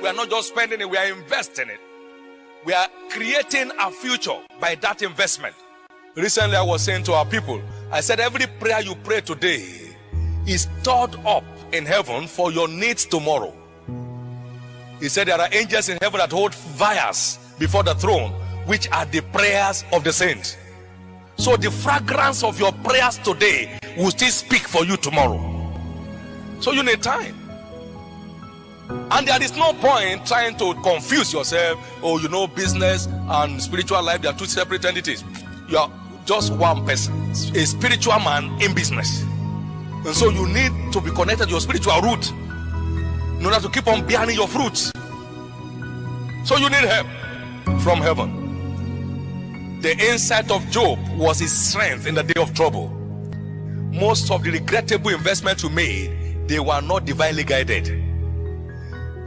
we are not just spending it, we are investing it. We are creating a future by that investment. Recently, I was saying to our people, I said, every prayer you pray today is stored up in heaven for your needs tomorrow. He said there are angels in heaven that hold vials before the throne, which are the prayers of the saints. So the fragrance of your prayers today will still speak for you tomorrow. So you need time. And there is no point trying to confuse yourself. Oh, you know, business and spiritual life, they are two separate entities. You are just one person, a spiritual man in business. And so you need to be connected to your spiritual root in order to keep on bearing your fruits. So you need help from heaven. The insight of Job was his strength in the day of trouble. Most of the regrettable investments you made, they were not divinely guided.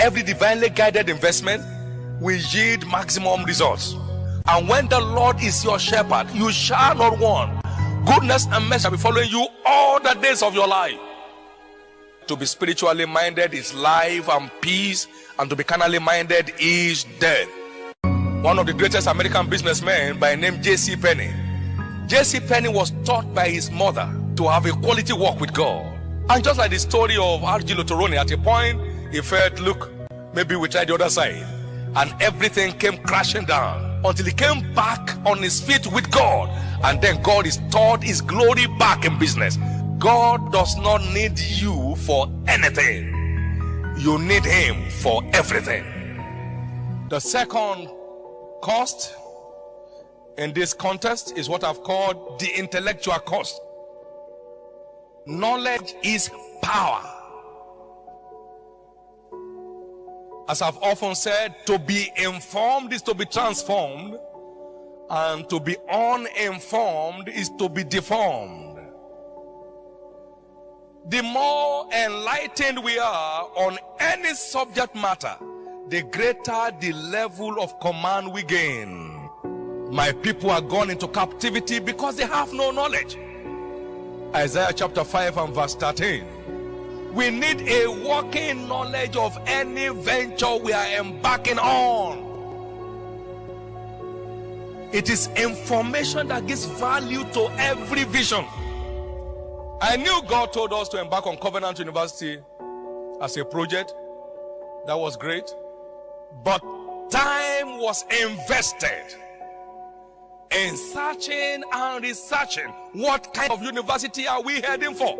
Every divinely guided investment will yield maximum results. And when the Lord is your shepherd, you shall not want. Goodness and mercy shall be following you all the days of your life. To be spiritually minded is life and peace, and to be carnally minded is death. One of the greatest American businessmen by name J.C. Penney. J.C. Penney was taught by his mother to have a quality walk with God. And just like the story of R.G. Toroni, at a point he felt, look, maybe we try the other side. And everything came crashing down until he came back on his feet with God. And then God restored his glory back in business. God does not need you for anything. You need him for everything. The second cost in this context is what I've called the intellectual cost. Knowledge is power. As I've often said, to be informed is to be transformed, and to be uninformed is to be deformed. The more enlightened we are on any subject matter, the greater the level of command we gain. My people are gone into captivity because they have no knowledge. Isaiah chapter 5 and verse 13. We need a working knowledge of any venture we are embarking on. It is information that gives value to every vision. I knew God told us to embark on Covenant University as a project. That was great. But time was invested in searching and researching. What kind of university are we heading for?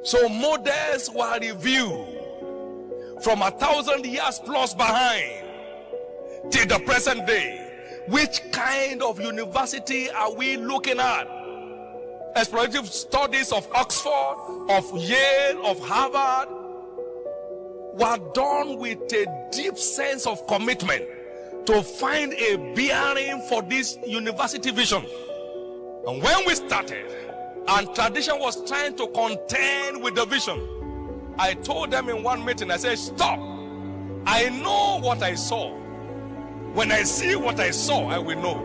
So models were reviewed from 1,000 years plus behind till the present day. Which kind of university are we looking at? Explorative studies of Oxford, of Yale, of Harvard were done with a deep sense of commitment to find a bearing for this university vision. And when we started, and tradition was trying to contend with the vision, I told them in one meeting, I said, stop. I know what I saw. When I see what I saw, I will know.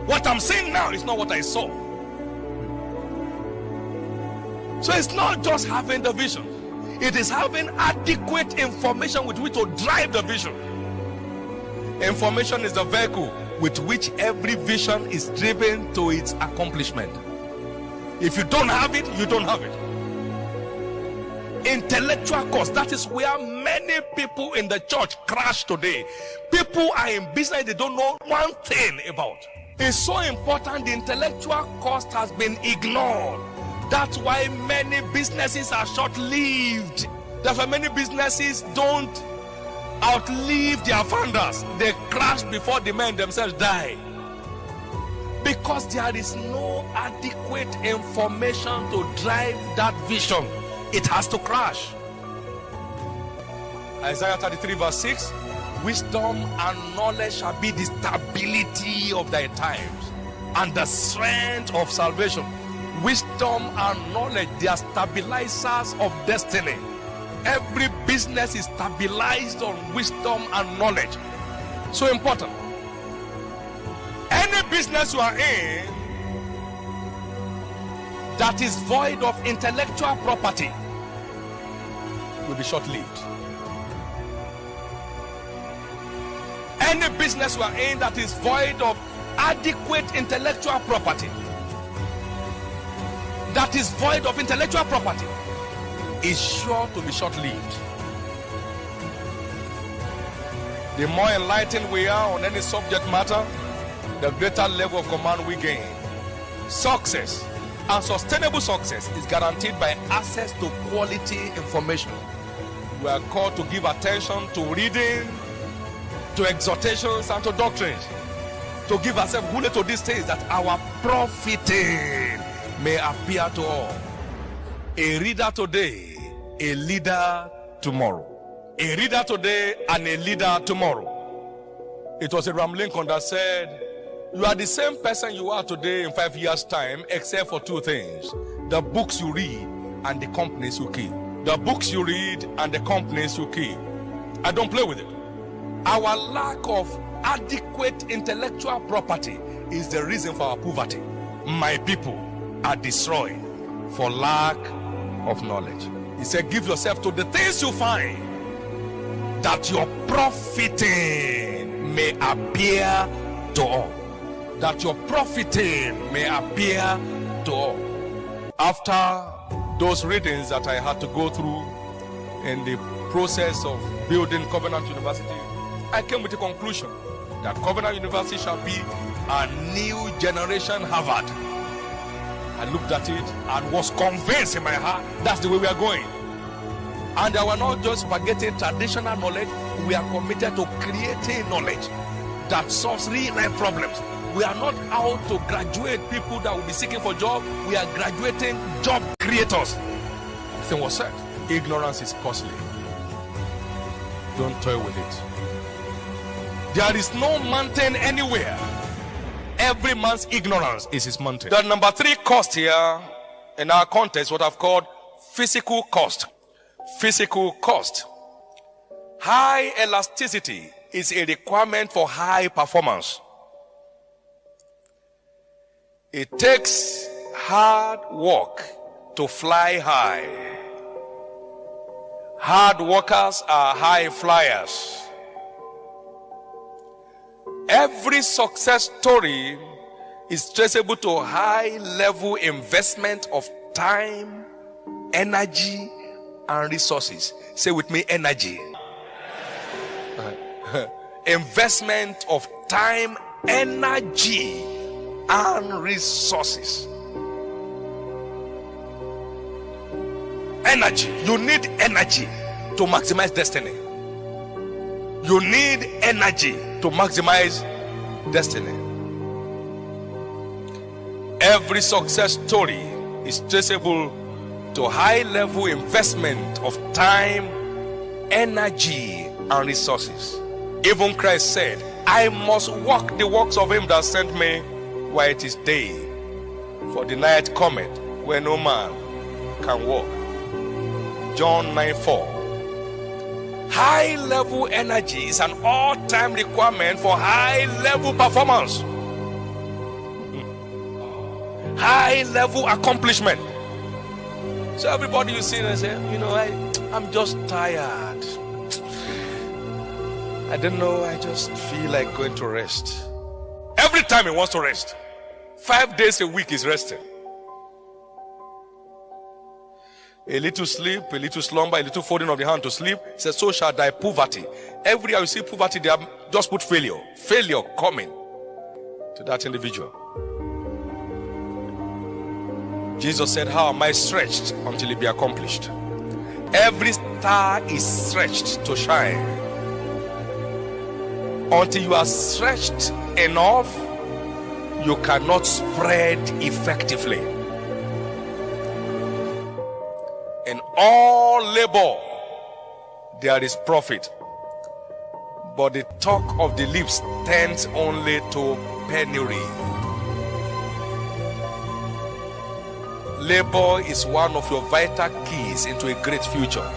What I'm seeing now is not what I saw. So it's not just having the vision. It is having adequate information with which to drive the vision. Information is the vehicle with which every vision is driven to its accomplishment. If you don't have it, you don't have it. Intellectual cost, that is where many people in the church crash today. People are in business they don't know one thing about. It's so important. The intellectual cost has been ignored. That's why many businesses are short-lived. That's why many businesses don't outlive their founders. They crash before the men themselves die. Because there is no adequate information to drive that vision. It has to crash. Isaiah 33 verse 6. Wisdom and knowledge shall be the stability of thy times and the strength of salvation. Wisdom and knowledge, they are stabilizers of destiny. Every business is stabilized on wisdom and knowledge. So important. Any business you are in that is void of intellectual property will be short-lived. Any business we are in that is void of adequate intellectual property, that is void of intellectual property, is sure to be short-lived. The more enlightened we are on any subject matter, the greater level of command we gain. Success and sustainable success is guaranteed by access to quality information. We are called to give attention to reading, to exhortations, and to doctrines, to give ourselves fully to these things, that our profiting may appear to all. A reader today, a leader tomorrow. A reader today and a leader tomorrow. It was Abraham Lincoln that said, you are the same person you are today in 5 years' time, except for two things: the books you read and the companies you keep. The books you read and the companies you keep. I don't play with it. Our lack of adequate intellectual property is the reason for our poverty. My people are destroyed for lack of knowledge. He said, give yourself to the things you find, that your profiting may appear to all. That your profiting may appear to all. After those readings that I had to go through in the process of building Covenant University, I came with a conclusion that Covenant University shall be a new generation Harvard. I looked at it and was convinced in my heart that's the way we are going. And we are not just forgetting traditional knowledge, we are committed to creating knowledge that solves real life problems. We are not out to graduate people that will be seeking for job. We are graduating job creators. The thing was said, ignorance is costly. Don't toy with it. There is no mountain anywhere. Every man's ignorance is his mountain. The number 3 cost here in our context, what I've called physical cost. Physical cost. High elasticity is a requirement for high performance. It takes hard work to fly high. Hard workers are high flyers. Every success story is traceable to high level investment of time, energy, and resources. Say with me, energy. Investment of time, energy, and resources. Energy. You need energy to maximize destiny. You need energy to maximize destiny. Every success story is traceable to high level investment of time, energy, and resources. Even Christ said, I must walk the works of him that sent me while it is day, for the night cometh where no man can walk. John 9:4. High level energy is an all-time requirement for high level performance. High level accomplishment. So everybody you see and say, I'm just tired. I don't know, I just feel like going to rest. Every time he wants to rest. 5 days a week is resting. A little sleep, a little slumber, a little folding of the hand to sleep. He says, so shall thy poverty. Every year you see poverty, they have just put failure. Failure coming to that individual. Jesus said, how am I stretched until it be accomplished? Every star is stretched to shine. Until you are stretched enough, you cannot spread effectively. In all labor, there is profit. But the talk of the lips tends only to penury. Labor is one of your vital keys into a great future.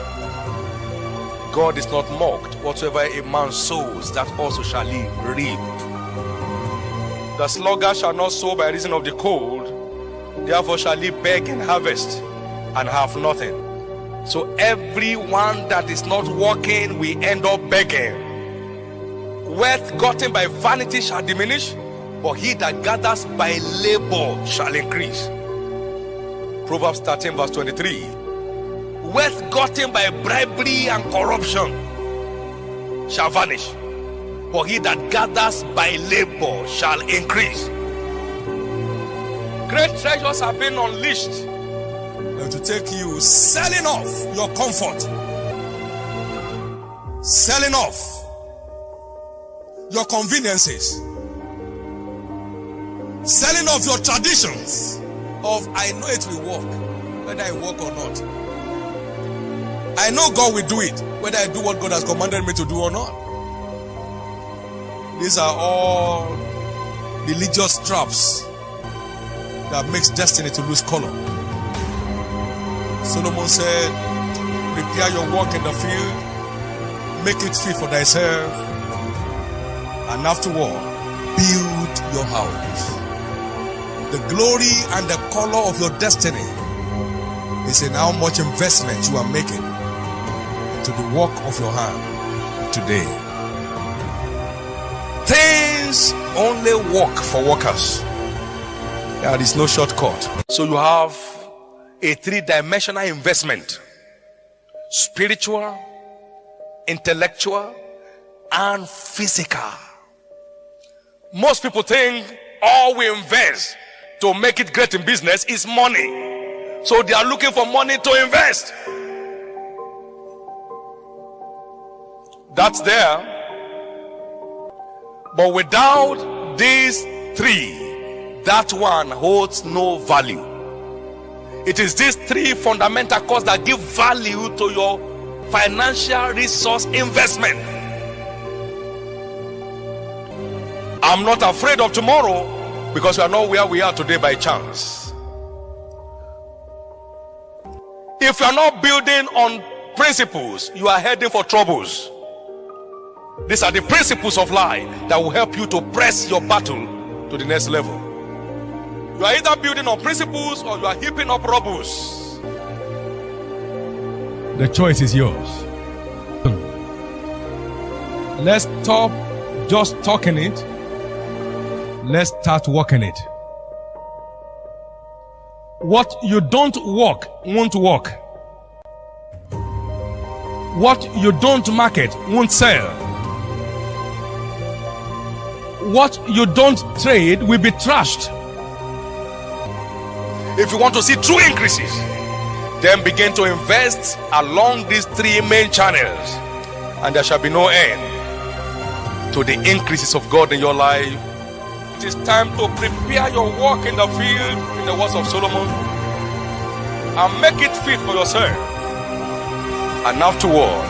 God is not mocked. Whatsoever a man sows, that also shall he reap. The sluggard shall not sow by reason of the cold, therefore shall he beg and harvest and have nothing. So everyone that is not working, we end up begging. Wealth gotten by vanity shall diminish, but he that gathers by labor shall increase. Proverbs 13 verse 23. Wealth gotten by bribery and corruption shall vanish, but he that gathers by labor shall increase. Great treasures have been unleashed to take you selling off your comfort, selling off your conveniences, selling off your traditions of I know it will work, whether I work or not. I know God will do it, whether I do what God has commanded me to do or not. These are all religious traps that makes destiny to lose color. Solomon said, prepare your work in the field, make it fit for thyself, and afterward, build your house. The glory and the color of your destiny is in how much investment you are making into the work of your hand today. Things only work for workers. There is no shortcut. So you have a three-dimensional investment: spiritual, intellectual, and physical. Most people think all we invest to make it great in business is money. So they are looking for money to invest. That's there. But without these three, that one holds no value. It is these three fundamental causes that give value to your financial resource investment. I'm not afraid of tomorrow because we are not where we are today by chance. If you are not building on principles, you are heading for troubles. These are the principles of life that will help you to press your battle to the next level. You are either building on principles or you are heaping up rubbles. The choice is yours. Let's stop just talking it. Let's start working it. What you don't work won't work. What you don't market won't sell. What you don't trade will be trashed. If you want to see true increases, then begin to invest along these three main channels, and there shall be no end to the increases of God in your life. It is time to prepare your work in the field, in the words of Solomon, and make it fit for yourself. And afterward,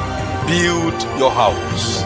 build your house.